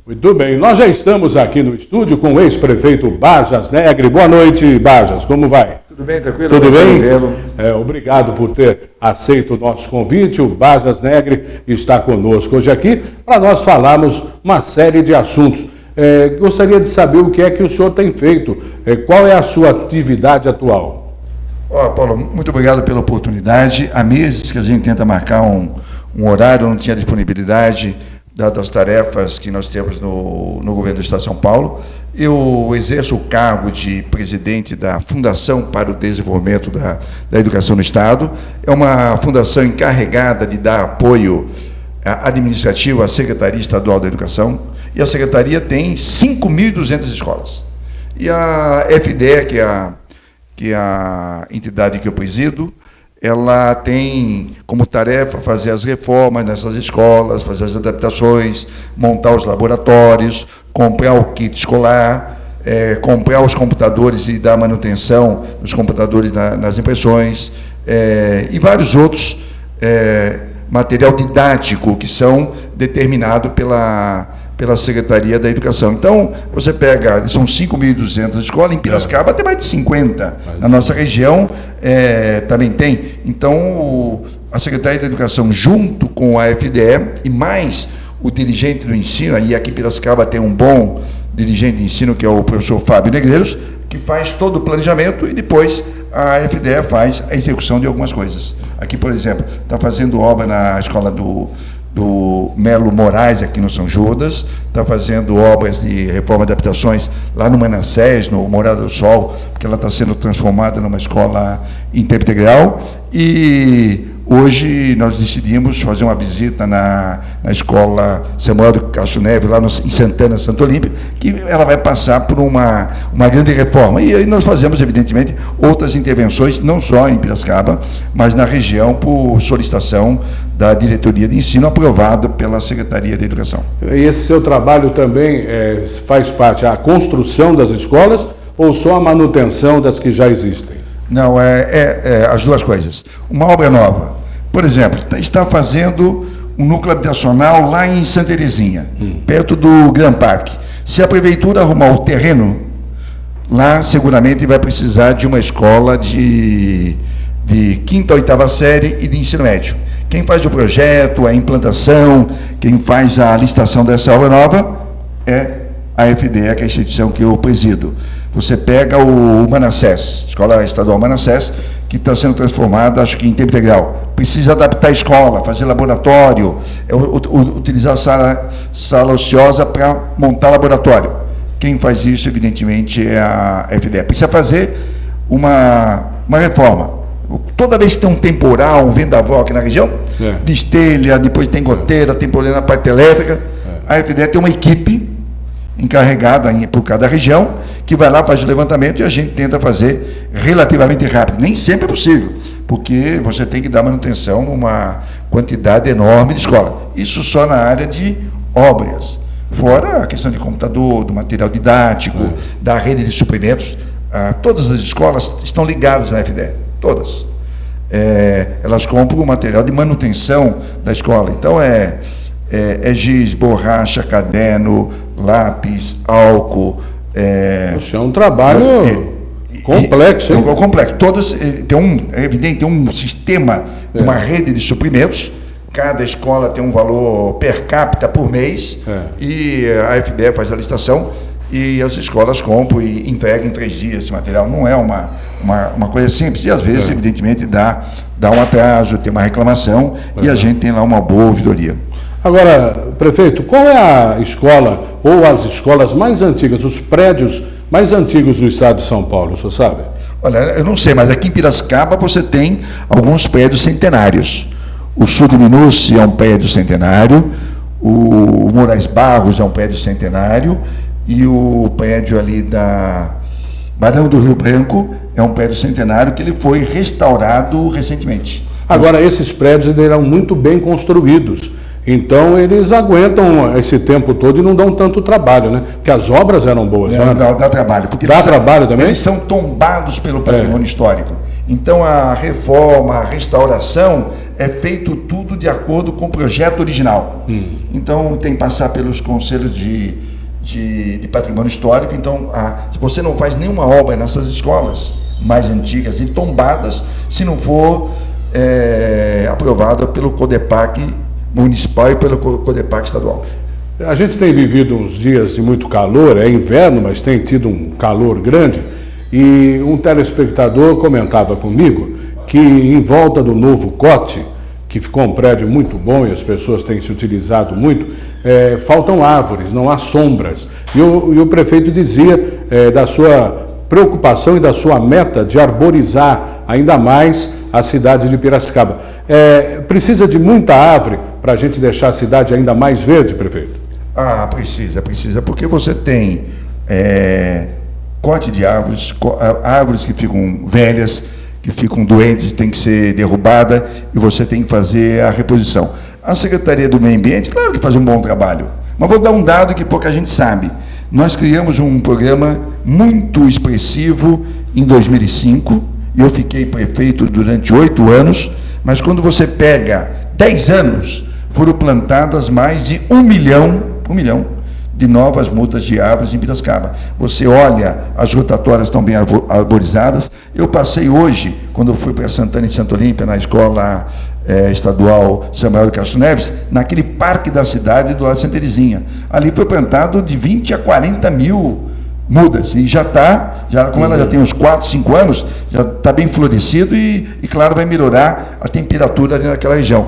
Muito bem, nós já estamos aqui no estúdio com o ex-prefeito Bajas Negre. Boa noite, Bajas, como vai? Tudo bem, tranquilo? Tudo bem? Obrigado por ter aceito o nosso convite. O Bajas Negre está conosco hoje aqui para nós falarmos uma série de assuntos. Gostaria de saber o que é que o senhor tem feito, qual é a sua atividade atual? Paulo, muito obrigado pela oportunidade. Há meses que a gente tenta marcar um horário, não tinha disponibilidade, dadas as tarefas que nós temos no governo do Estado de São Paulo. Eu exerço o cargo de presidente da Fundação para o Desenvolvimento da Educação no Estado. É uma fundação encarregada de dar apoio administrativo à Secretaria Estadual da Educação, e a Secretaria tem 5.200 escolas. E a FDE, que é a entidade que eu presido, ela tem como tarefa fazer as reformas nessas escolas, fazer as adaptações, montar os laboratórios, comprar o kit escolar, comprar os computadores e dar manutenção nos computadores nas impressões, e vários outros material didático que são determinados pela Secretaria da Educação. Então, você pega, são 5.200 escolas, em Piracicaba tem mais de 50, na nossa região também tem. Então, a Secretaria da Educação, junto com a FDE, e mais o dirigente do ensino, aí aqui em Piracicaba tem um bom dirigente de ensino, que é o professor Fábio Negreiros, que faz todo o planejamento e depois a FDE faz a execução de algumas coisas. Aqui, por exemplo, está fazendo obra na escola do Melo Moraes, aqui no São Judas, está fazendo obras de reforma e adaptações lá no Manassés, no Morada do Sol, porque ela está sendo transformada numa escola em tempo integral, e hoje nós decidimos fazer uma visita na escola Samuel do Castro Neves, lá em Santana, Santo Olímpio, que ela vai passar por uma grande reforma. E aí nós fazemos, evidentemente, outras intervenções, não só em Piracicaba, mas na região, por solicitação da Diretoria de Ensino, aprovado pela Secretaria da Educação. E esse seu trabalho também faz parte da construção das escolas ou só a manutenção das que já existem? Não, as duas coisas. Uma obra nova, por exemplo, está fazendo um núcleo habitacional lá em Santa Terezinha, perto do Gran Parque. Se a prefeitura arrumar o terreno, lá seguramente vai precisar de uma escola de 5ª a 8ª série e de ensino médio. Quem faz o projeto, a implantação, quem faz a licitação dessa obra nova é a FDE, que é a instituição que eu presido. Você pega o Manassés, Escola Estadual Manassés, que está sendo transformada, acho que em tempo integral. Precisa adaptar a escola, fazer laboratório, utilizar a sala ociosa para montar laboratório. Quem faz isso, evidentemente, é a FDE. Precisa fazer uma reforma. Toda vez que tem um temporal, um vendaval aqui na região, destelha, depois tem goteira, tem problema na parte elétrica, a FDE tem uma equipe encarregada por cada região, que vai lá, faz o levantamento e a gente tenta fazer relativamente rápido. Nem sempre é possível, porque você tem que dar manutenção numa quantidade enorme de escola. Isso só na área de obras. Fora a questão de computador, do material didático, da rede de suprimentos. Todas as escolas estão ligadas na FDE, todas. Elas compram o material de manutenção da escola. Então, giz, borracha, caderno, lápis, álcool. Poxa, é um trabalho complexo, hein? Complexo. Todas tem um sistema, uma rede de suprimentos. Cada escola tem um valor per capita por mês, e a FDE faz a licitação e as escolas compram e entregam em 3 dias esse material. Não é uma coisa simples, e às vezes, evidentemente, dá um atraso, tem uma reclamação, e a gente tem lá uma boa ouvidoria. Agora, prefeito, qual é a escola ou as escolas mais antigas, os prédios mais antigos do estado de São Paulo, o senhor sabe? Olha, eu não sei, mas aqui em Piracicaba você tem alguns prédios centenários. O Sul de Minúcia é um prédio centenário, o Moraes Barros é um prédio centenário, e o prédio ali da Barão do Rio Branco é um prédio centenário que ele foi restaurado recentemente. Agora, esses prédios eram muito bem construídos. Então, eles aguentam esse tempo todo e não dão tanto trabalho, né? Porque as obras eram boas, né? Dá trabalho. Porque dá trabalho também? Eles são tombados pelo patrimônio histórico. Então, a reforma, a restauração é feito tudo de acordo com o projeto original. Então, tem que passar pelos conselhos de patrimônio histórico. Então, se você não faz nenhuma obra nessas escolas mais antigas e tombadas, se não for aprovada pelo CODEPAC municipal e pelo CODEPAC estadual. A gente tem vivido uns dias de muito calor, é inverno, mas tem tido um calor grande, e um telespectador comentava comigo que em volta do novo COT, que ficou um prédio muito bom e as pessoas têm se utilizado muito, faltam árvores, não há sombras. E o prefeito dizia da sua preocupação e da sua meta de arborizar ainda mais a cidade de Piracicaba. Precisa de muita árvore para a gente deixar a cidade ainda mais verde, prefeito? Precisa, porque você tem corte de árvores, árvores que ficam velhas, que ficam doentes, tem que ser derrubada e você tem que fazer a reposição. A Secretaria do Meio Ambiente, claro que faz um bom trabalho, mas vou dar um dado que pouca gente sabe. Nós criamos um programa muito expressivo em 2005, e eu fiquei prefeito durante 8 anos, mas quando você pega 10 anos, foram plantadas mais de 1 milhão de novas mudas de árvores em Piracicaba. Você olha, as rotatórias estão bem arborizadas. Eu passei hoje, quando eu fui para Santana e Santo Olímpia, na escola estadual Samuel de Castro Neves, naquele parque da cidade do lado de Santa Terezinha. Ali foi plantado de 20 a 40 mil mudas, e como ela já tem uns 4, 5 anos, já está bem florescido e, claro, vai melhorar a temperatura ali naquela região.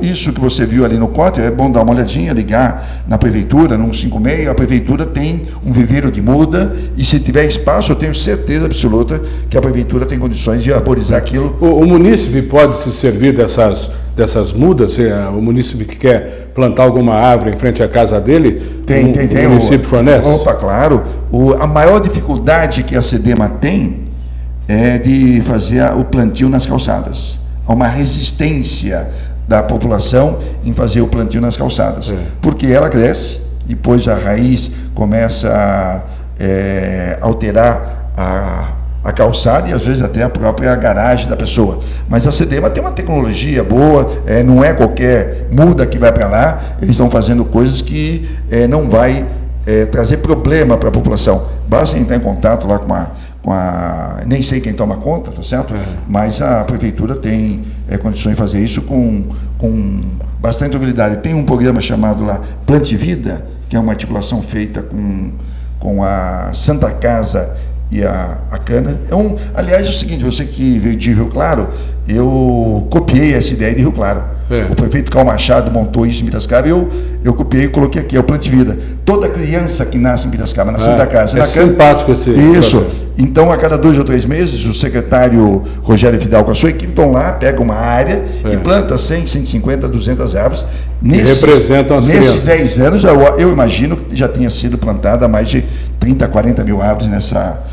Isso que você viu ali no COT, é bom dar uma olhadinha, ligar na prefeitura, no 156, a prefeitura tem um viveiro de muda, e se tiver espaço, eu tenho certeza absoluta que a prefeitura tem condições de arborizar aquilo. O munícipe pode se servir dessas mudas? O munícipe que quer plantar alguma árvore em frente à casa dele? Tem. O município fornece? Opa, claro. A maior dificuldade que a SEDEMA tem é de fazer o plantio nas calçadas. Há uma resistência da população em fazer o plantio nas calçadas, porque ela cresce, depois a raiz começa a alterar a calçada e às vezes até a própria garagem da pessoa. Mas a SEDEMA tem uma tecnologia boa, não é qualquer muda que vai para lá, eles estão fazendo coisas que não vai trazer problema para a população. Basta entrar em contato lá com a nem sei quem toma conta, tá certo? Mas a prefeitura tem condições de fazer isso com bastante tranquilidade. Tem um programa chamado lá Plante Vida, que é uma articulação feita com a Santa Casa e a Cana. Aliás, é o seguinte, você que veio de Rio Claro, eu copiei essa ideia de Rio Claro. O prefeito Cal Machado montou isso em Piracicaba, eu copiei e coloquei aqui, é o Plante Vida. Toda criança que nasce em Piracicaba, na Santa Casa. Simpático esse isso. processo. Então, a cada 2 ou 3 meses, o secretário Rogério Vidal com a sua equipe vão lá, pega uma área e planta 100, 150, 200 árvores. Representam as crianças. Nesses 10 anos, eu imagino que já tinha sido plantada mais de 30, 40 mil árvores nessa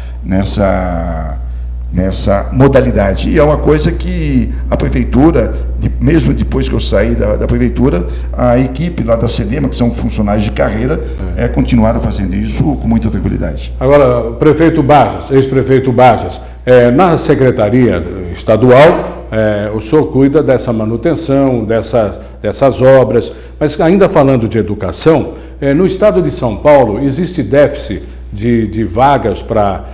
modalidade. E é uma coisa que a prefeitura, mesmo depois que eu saí da prefeitura, a equipe lá da SEDEMA, que são funcionários de carreira, continuaram fazendo isso com muita tranquilidade. Agora, prefeito Bajas, ex-prefeito Bajas, na Secretaria Estadual, o senhor cuida dessa manutenção, dessas obras, mas ainda falando de educação, no estado de São Paulo existe déficit de vagas para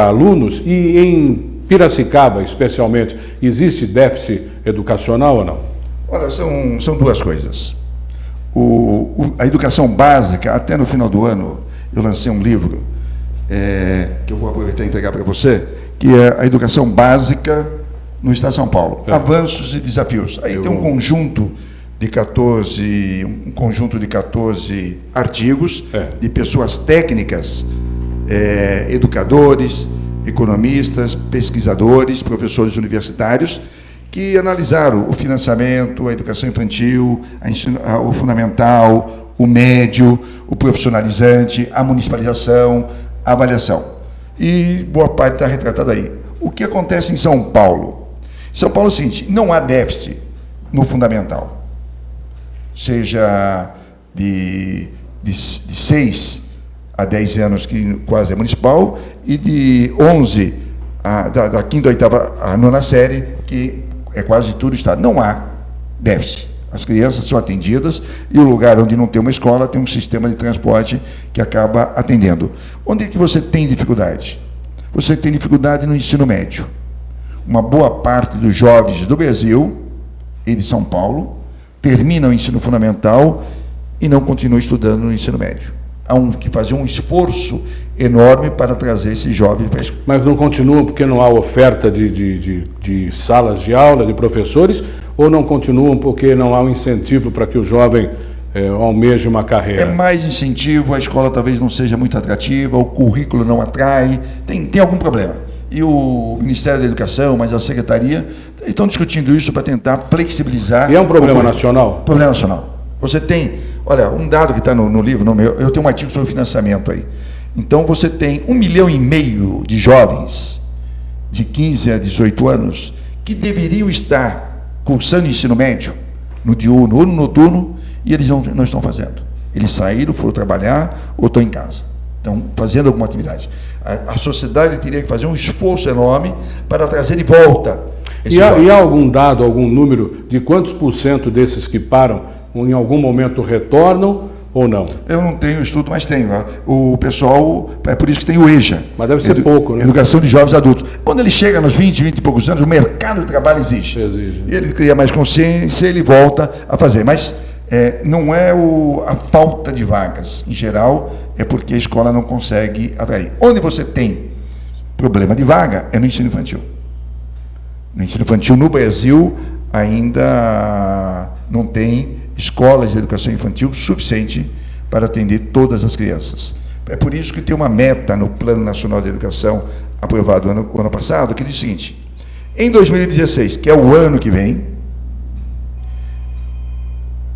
alunos, e em Piracicaba, especialmente, existe déficit educacional ou não? Olha, são 2 coisas. A educação básica, até no final do ano, eu lancei um livro, que eu vou aproveitar e entregar para você, que é a educação básica no Estado de São Paulo. Avanços e desafios. Aí tem um conjunto de 14 artigos de pessoas técnicas, educadores, economistas, pesquisadores, professores universitários, que analisaram o financiamento, a educação infantil, o fundamental, o médio, o profissionalizante, a municipalização, a avaliação. E boa parte está retratada aí. O que acontece em São Paulo? Em São Paulo é o seguinte, não há déficit no fundamental. Seja de 6 a 10 anos, que quase é municipal, e de 11, da 5ª, 8ª, a 9ª série, que é quase tudo Estado. Não há déficit. As crianças são atendidas e o lugar onde não tem uma escola tem um sistema de transporte que acaba atendendo. Onde é que você tem dificuldade? Você tem dificuldade no ensino médio. Uma boa parte dos jovens do Brasil e de São Paulo terminam o ensino fundamental e não continuam estudando no ensino médio. Há que fazer um esforço enorme para trazer esses jovens para a escola. Mas não continuam porque não há oferta de salas de aula, de professores, ou não continuam porque não há um incentivo para que o jovem almeje uma carreira? É mais incentivo, a escola talvez não seja muito atrativa, o currículo não atrai, tem algum problema. E o Ministério da Educação, mas a Secretaria, estão discutindo isso para tentar flexibilizar. E é um problema nacional? Problema nacional. Você tem, olha, um dado que está no livro, eu tenho um artigo sobre financiamento aí. Então, você tem 1,5 milhão de jovens de 15 a 18 anos que deveriam estar cursando ensino médio no diurno ou no noturno e eles não estão fazendo. Eles saíram, foram trabalhar ou estão em casa. Estão fazendo alguma atividade. A sociedade teria que fazer um esforço enorme para trazer de volta esses jovens. E há algum dado, algum número de quantos % desses que param em algum momento retornam ou não? Eu não tenho estudo, mas tenho. O pessoal, é por isso que tem o EJA. Mas deve ser pouco, né? Educação de Jovens Adultos. Quando ele chega nos 20 e poucos anos, o mercado de trabalho exige. E ele cria mais consciência, ele volta a fazer. Mas não é a falta de vagas. Em geral, é porque a escola não consegue atrair. Onde você tem problema de vaga é no ensino infantil. No ensino infantil, no Brasil, ainda não tem escolas de educação infantil suficiente para atender todas as crianças. É por isso que tem uma meta no Plano Nacional de Educação, aprovado o ano passado, que diz o seguinte: em 2016, que é o ano que vem,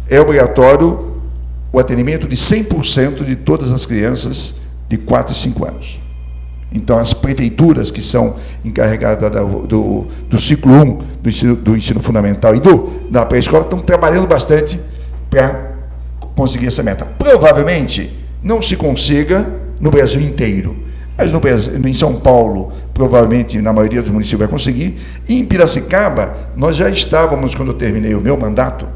é obrigatório o atendimento de 100% de todas as crianças de 4 e 5 anos. Então, as prefeituras que são encarregadas do ciclo 1 do ensino fundamental e da pré-escola estão trabalhando bastante para conseguir essa meta. Provavelmente não se consiga no Brasil inteiro, mas em São Paulo, provavelmente na maioria dos municípios vai conseguir. E em Piracicaba, nós já estávamos, quando eu terminei o meu mandato,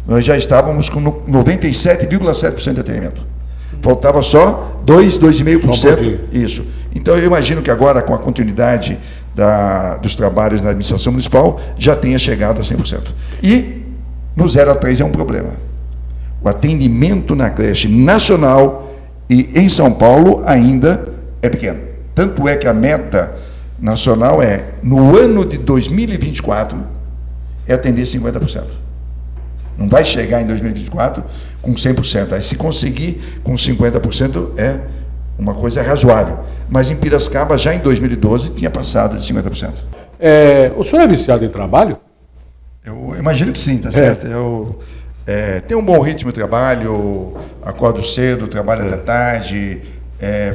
nós já estávamos com 97,7% de atendimento. Faltava só 2,5%. Isso. Então, eu imagino que agora, com a continuidade dos trabalhos na administração municipal, já tenha chegado a 100%. E no 0 a 3 é um problema. O atendimento na creche nacional e em São Paulo ainda é pequeno. Tanto é que a meta nacional no ano de 2024, é atender 50%. Não vai chegar em 2024 com 100%. Aí, se conseguir com 50%, é uma coisa razoável. Mas em Piracicaba, já em 2012, tinha passado de 50%. O senhor é viciado em trabalho? Eu imagino que sim, tá certo. Eu tenho um bom ritmo de trabalho, acordo cedo, trabalho até tarde.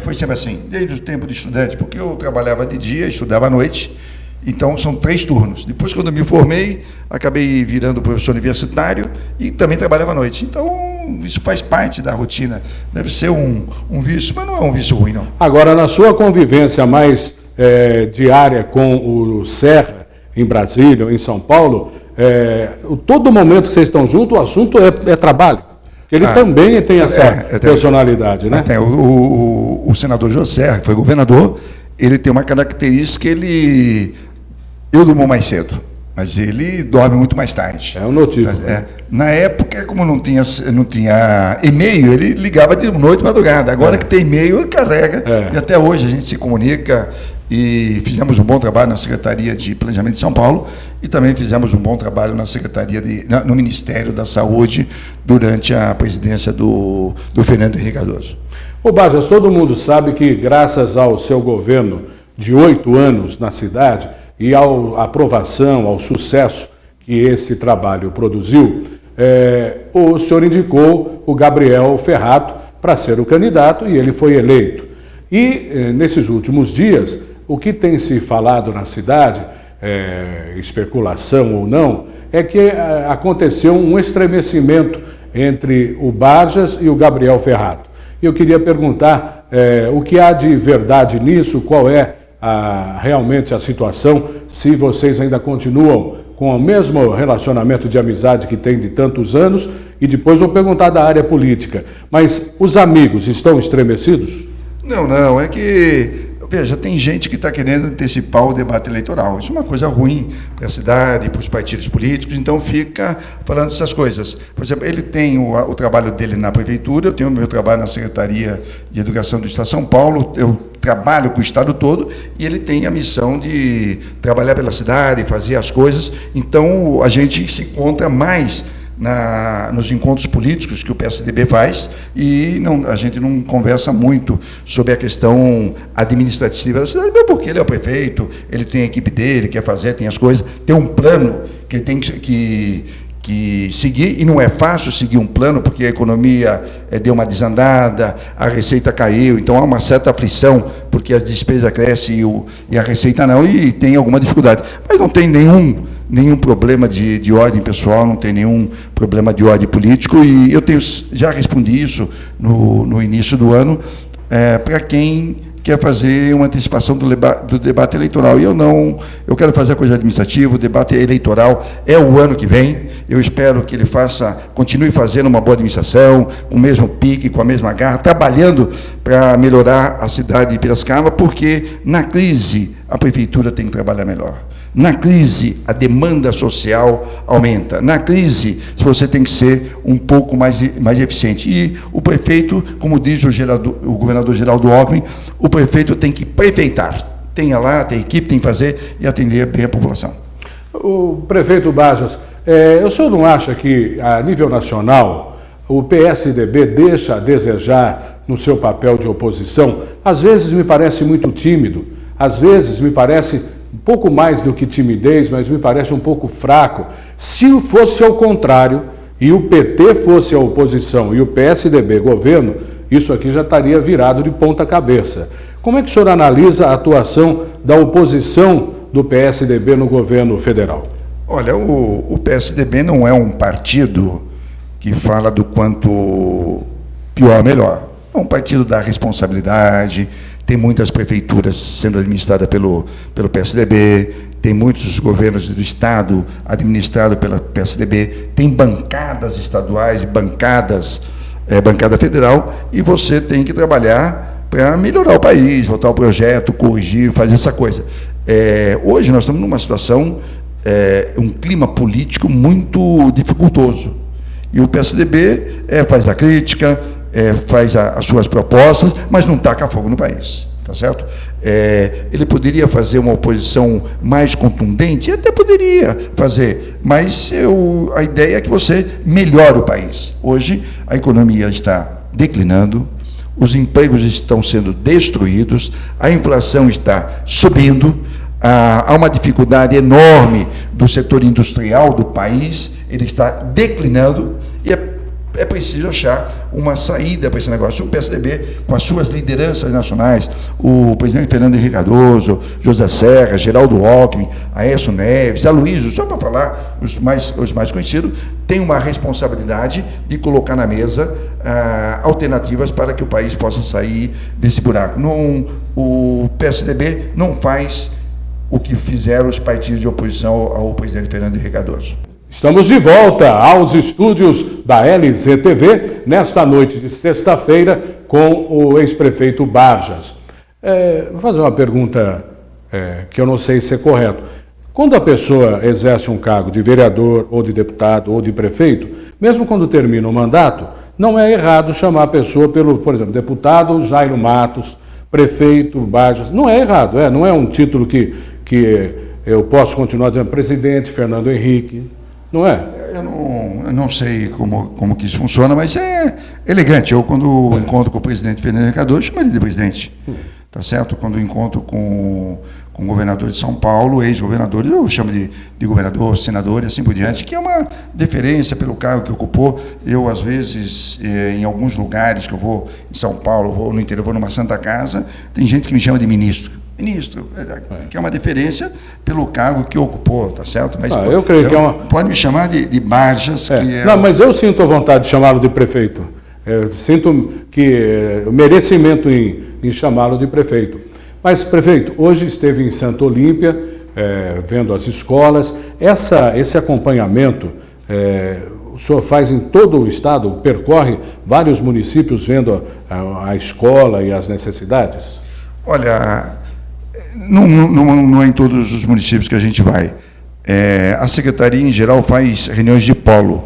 Foi sempre assim, desde o tempo de estudante, porque eu trabalhava de dia, estudava à noite. Então, são 3 turnos. Depois, quando eu me formei, acabei virando professor universitário e também trabalhava à noite. Então, isso faz parte da rotina. Deve ser um vício, mas não é um vício ruim, não. Agora, na sua convivência mais diária com o Serra, em Brasília, em São Paulo, todo momento que vocês estão juntos, o assunto é trabalho. Ele também tem essa personalidade, né? O senador José, que foi governador, ele tem uma característica, eu durmo mais cedo, mas ele dorme muito mais tarde. É um notícia. Na época, como não tinha e-mail, ele ligava de noite e madrugada. Agora que tem e-mail, ele carrega. E até hoje a gente se comunica e fizemos um bom trabalho na Secretaria de Planejamento de São Paulo e também fizemos um bom trabalho na Secretaria no Ministério da Saúde durante a presidência do Fernando Henrique Cardoso. Ô Bajas, todo mundo sabe que graças ao seu governo de 8 anos na cidade e à aprovação, ao sucesso que esse trabalho produziu, o senhor indicou o Gabriel Ferrato para ser o candidato e ele foi eleito. E nesses últimos dias, o que tem se falado na cidade, especulação ou não, é que aconteceu um estremecimento entre o Bajas e o Gabriel Ferrato. Eu queria perguntar o que há de verdade nisso, qual é realmente a situação, se vocês ainda continuam com o mesmo relacionamento de amizade que tem de tantos anos, e depois vou perguntar da área política. Mas os amigos estão estremecidos? Não, é que, veja, tem gente que está querendo antecipar o debate eleitoral. Isso é uma coisa ruim para a cidade, para os partidos políticos, então fica falando essas coisas. Por exemplo, ele tem o trabalho dele na prefeitura, eu tenho o meu trabalho na Secretaria de Educação do Estado de São Paulo, eu trabalho com o Estado todo, e ele tem a missão de trabalhar pela cidade, fazer as coisas, então a gente se encontra mais nos encontros políticos que o PSDB faz, e a gente não conversa muito sobre a questão administrativa da cidade, porque ele é o prefeito, ele tem a equipe dele, quer fazer, tem as coisas, tem um plano que ele tem que seguir, e não é fácil seguir um plano, porque a economia deu uma desandada, a receita caiu, então há uma certa aflição, porque as despesas crescem e a receita não, e tem alguma dificuldade. Mas não tem nenhum problema de ordem pessoal, não tem nenhum problema de ordem político, e eu já respondi isso no início do ano, para quem quer fazer uma antecipação do debate eleitoral. E eu quero fazer a coisa administrativa, o debate eleitoral é o ano que vem, eu espero que ele continue fazendo uma boa administração, com o mesmo pique, com a mesma garra, trabalhando para melhorar a cidade de Piracicaba, porque na crise a prefeitura tem que trabalhar melhor. Na crise, a demanda social aumenta. Na crise, você tem que ser um pouco mais eficiente. E o prefeito, como diz o governador Geraldo Alckmin, o prefeito tem que prefeitar. Tem equipe, tem que fazer e atender bem a população. O prefeito Bajas, o senhor não acha que, a nível nacional, o PSDB deixa a desejar no seu papel de oposição? Às vezes me parece muito tímido, às vezes me parece um pouco mais do que timidez, mas me parece um pouco fraco. Se fosse ao contrário, e o PT fosse a oposição e o PSDB governo, isso aqui já estaria virado de ponta cabeça. Como é que o senhor analisa a atuação da oposição do PSDB no governo federal? Olha, o PSDB não é um partido que fala do quanto pior, melhor. É um partido da responsabilidade. Tem muitas prefeituras sendo administradas pelo PSDB, tem muitos governos do Estado administrados pelo PSDB, tem bancadas estaduais, bancada federal, e você tem que trabalhar para melhorar o país, votar o projeto, corrigir, fazer essa coisa. Hoje nós estamos numa situação, um clima político muito dificultoso, e o PSDB faz a crítica, faz as suas propostas, mas não taca fogo no país, tá certo? Ele poderia fazer uma oposição mais contundente, até poderia fazer, mas a ideia é que você melhore o país. Hoje, a economia está declinando, os empregos estão sendo destruídos, a inflação está subindo, há uma dificuldade enorme do setor industrial do país, ele está declinando, e é preciso achar uma saída para esse negócio. O PSDB, com as suas lideranças nacionais, o presidente Fernando Henrique Cardoso, José Serra, Geraldo Alckmin, Aécio Neves, Aloysio, só para falar os mais conhecidos, tem uma responsabilidade de colocar na mesa alternativas para que o país possa sair desse buraco. O PSDB não faz o que fizeram os partidos de oposição ao presidente Fernando Henrique Cardoso. Estamos de volta aos estúdios da LZTV, nesta noite de sexta-feira, com o ex-prefeito Bajas. Vou fazer uma pergunta que eu não sei se é correto. Quando a pessoa exerce um cargo de vereador, ou de deputado, ou de prefeito, mesmo quando termina o mandato, não é errado chamar a pessoa por exemplo, deputado Jairo Matos, prefeito Bajas. Não é errado, não é um título que eu posso continuar dizendo presidente Fernando Henrique. Não é? Eu não sei como que isso funciona, mas é elegante. Eu, quando encontro com o presidente Fernando Henrique Cardoso, chamo ele de presidente. Tá certo? Quando encontro com o governador de São Paulo, ex-governador, eu chamo de governador, senador e assim por diante, que é uma deferência pelo cargo que ocupou. Eu, às vezes, em alguns lugares que eu vou, em São Paulo, vou no interior, vou numa Santa Casa, tem gente que me chama de ministro, que é uma deferência pelo cargo que ocupou, tá certo? Mas eu creio que é uma... Pode me chamar de Bajas, que Não, mas eu sinto a vontade de chamá-lo de prefeito. Eu sinto que o merecimento em chamá-lo de prefeito. Mas, prefeito, hoje esteve em Santa Olímpia, vendo as escolas. Esse acompanhamento o senhor faz em todo o estado, percorre vários municípios vendo a escola e as necessidades? Olha, não é em todos os municípios que a gente vai. A Secretaria, em geral, faz reuniões de polo.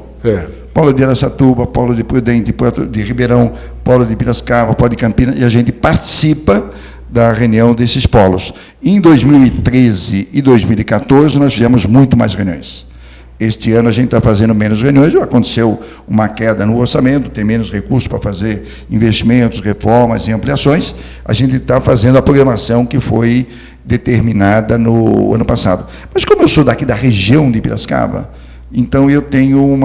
Polo de Araçatuba, polo de Prudente, polo de Ribeirão, polo de Piracicaba, polo de Campinas, e a gente participa da reunião desses polos. Em 2013 e 2014, nós fizemos muito mais reuniões. Este ano a gente está fazendo menos reuniões, aconteceu uma queda no orçamento, tem menos recursos para fazer investimentos, reformas e ampliações. A gente está fazendo a programação que foi determinada no ano passado. Mas como eu sou daqui da região de Piracicaba, então eu tenho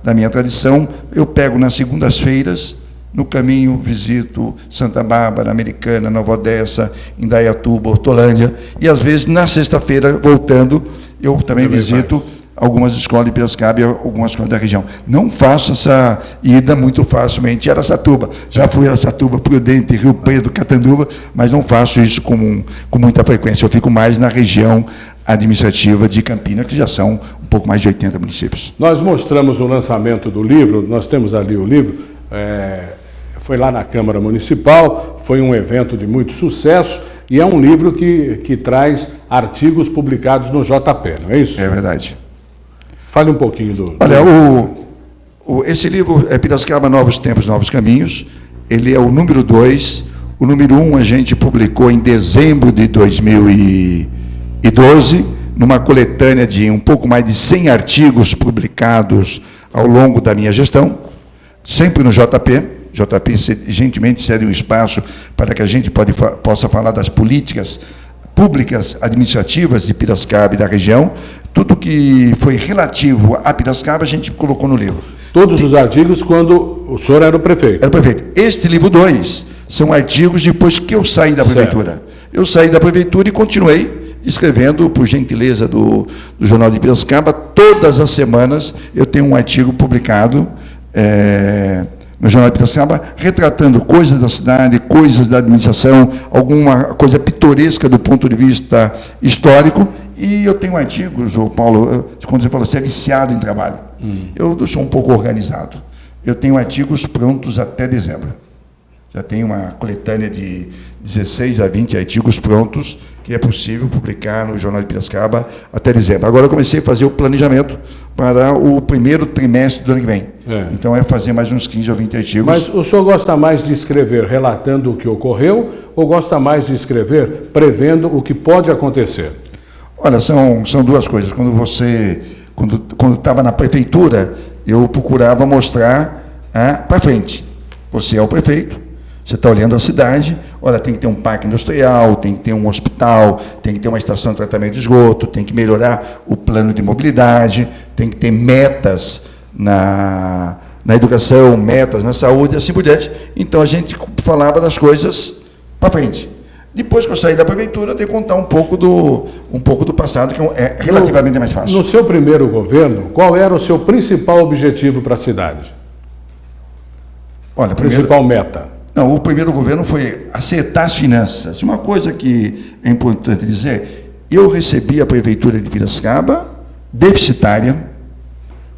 da minha tradição, eu pego nas segundas-feiras, no caminho visito Santa Bárbara, Americana, Nova Odessa, Indaiatuba, Hortolândia, e às vezes na sexta-feira, voltando, eu também visito algumas escolas de Piracicaba e algumas escolas da região. Não faço essa ida muito facilmente em Araçatuba. Já fui a Araçatuba, Prudente, Rio Preto, Catanduva, mas não faço isso com muita frequência. Eu fico mais na região administrativa de Campinas, que já são um pouco mais de 80 municípios. Nós mostramos o lançamento do livro, nós temos ali o livro, foi lá na Câmara Municipal, foi um evento de muito sucesso e é um livro que traz artigos publicados no JP, não é isso? É verdade. Fale um pouquinho do... Olha, esse livro é Piracicaba, Novos Tempos, Novos Caminhos. Ele é o número 2. O número 1 a gente publicou em dezembro de 2012, numa coletânea de um pouco mais de 100 artigos publicados ao longo da minha gestão, sempre no JP. JP gentilmente cede um espaço para que a gente possa falar das políticas públicas administrativas de Piracicaba e da região. Tudo que foi relativo a Piracicaba, a gente colocou no livro. Todos os artigos quando o senhor era o prefeito. Era o prefeito. Este livro 2 são artigos depois que eu saí da prefeitura. Certo. Eu saí da prefeitura e continuei escrevendo, por gentileza do Jornal de Piracicaba. Todas as semanas eu tenho um artigo publicado no Jornal de Piracicaba, retratando coisas da cidade, coisas da administração, alguma coisa pitoresca do ponto de vista histórico. E eu tenho artigos, Paulo, quando você falou, você é viciado em trabalho. Eu sou um pouco organizado. Eu tenho artigos prontos até dezembro. Já tenho uma coletânea de 16 a 20 artigos prontos, que é possível publicar no Jornal de Piracicaba até dezembro. Agora eu comecei a fazer o planejamento para o primeiro trimestre do ano que vem. Então é fazer mais uns 15 ou 20 artigos. Mas o senhor gosta mais de escrever relatando o que ocorreu ou gosta mais de escrever prevendo o que pode acontecer? Olha, são duas coisas. Quando estava na prefeitura, eu procurava mostrar para frente. Você é o prefeito, você está olhando a cidade, olha, tem que ter um parque industrial, tem que ter um hospital, tem que ter uma estação de tratamento de esgoto, tem que melhorar o plano de mobilidade, tem que ter metas na educação, metas na saúde, e assim por diante. Então, a gente falava das coisas para frente. Depois que eu saí da prefeitura, eu tenho que contar um pouco do passado, que é relativamente mais fácil. No seu primeiro governo, qual era o seu principal objetivo para a cidade? Olha, principal meta? Não, o primeiro governo foi acertar as finanças. Uma coisa que é importante dizer, eu recebi a prefeitura de Piracicaba deficitária,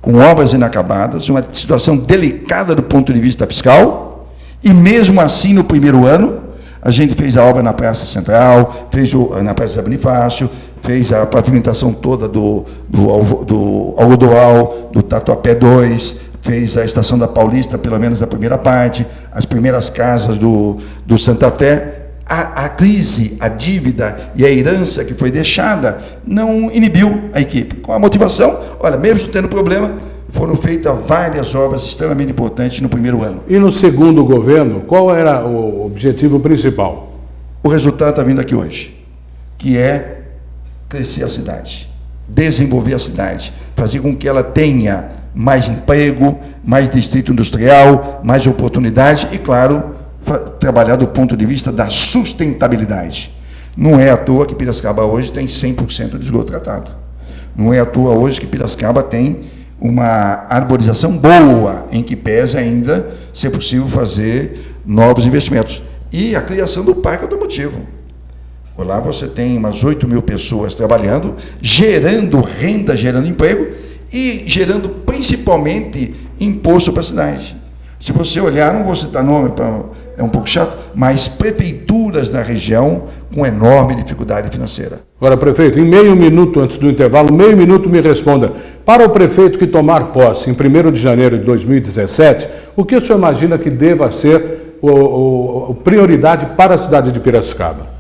com obras inacabadas, uma situação delicada do ponto de vista fiscal, e mesmo assim, no primeiro ano, a gente fez a obra na Praça Central, fez na Praça de Bonifácio, fez a pavimentação toda do Algodoal, do Tatuapé 2, fez a Estação da Paulista, pelo menos a primeira parte, as primeiras casas do Santa Fé. A crise, a dívida e a herança que foi deixada não inibiu a equipe. Com a motivação, olha, mesmo tendo problema, foram feitas várias obras extremamente importantes no primeiro ano. E no segundo governo, qual era o objetivo principal? O resultado está vindo aqui hoje, que é crescer a cidade, desenvolver a cidade, fazer com que ela tenha mais emprego, mais distrito industrial, mais oportunidade e, claro, trabalhar do ponto de vista da sustentabilidade. Não é à toa que Piracicaba hoje tem 100% de esgoto tratado. Não é à toa hoje que Piracicaba tem uma arborização boa, em que pese ainda ser possível fazer novos investimentos. e a criação do parque automotivo. Lá você tem umas 8 mil pessoas trabalhando, gerando renda, gerando emprego e gerando principalmente imposto para a cidade. Se você olhar, não vou citar nome, é um pouco chato, mas prefeituras na região com enorme dificuldade financeira. Agora, prefeito, em meio minuto antes do intervalo, meio minuto me responda. Para o prefeito que tomar posse em 1º de janeiro de 2017, o que o senhor imagina que deva ser a prioridade para a cidade de Piracicaba?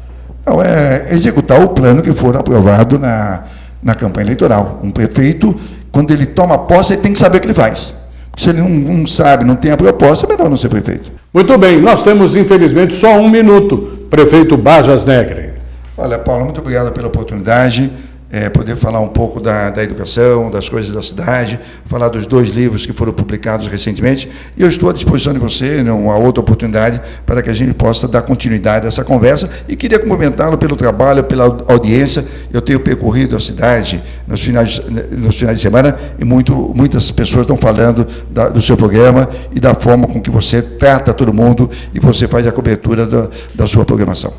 Não, é executar o plano que for aprovado na campanha eleitoral. Um prefeito, quando ele toma posse, ele tem que saber o que ele faz. Se ele não sabe, não tem a proposta, é melhor não ser prefeito. Muito bem, nós temos, infelizmente, só 1 minuto. Prefeito Bajas Negri. Olha, Paulo, muito obrigado pela oportunidade. Poder falar um pouco da educação, das coisas da cidade, falar dos 2 livros que foram publicados recentemente. E eu estou à disposição de você, numa outra oportunidade, para que a gente possa dar continuidade a essa conversa. E queria cumprimentá-lo pelo trabalho, pela audiência. Eu tenho percorrido a cidade nos finais de semana e muitas pessoas estão falando do seu programa e da forma com que você trata todo mundo e você faz a cobertura da sua programação.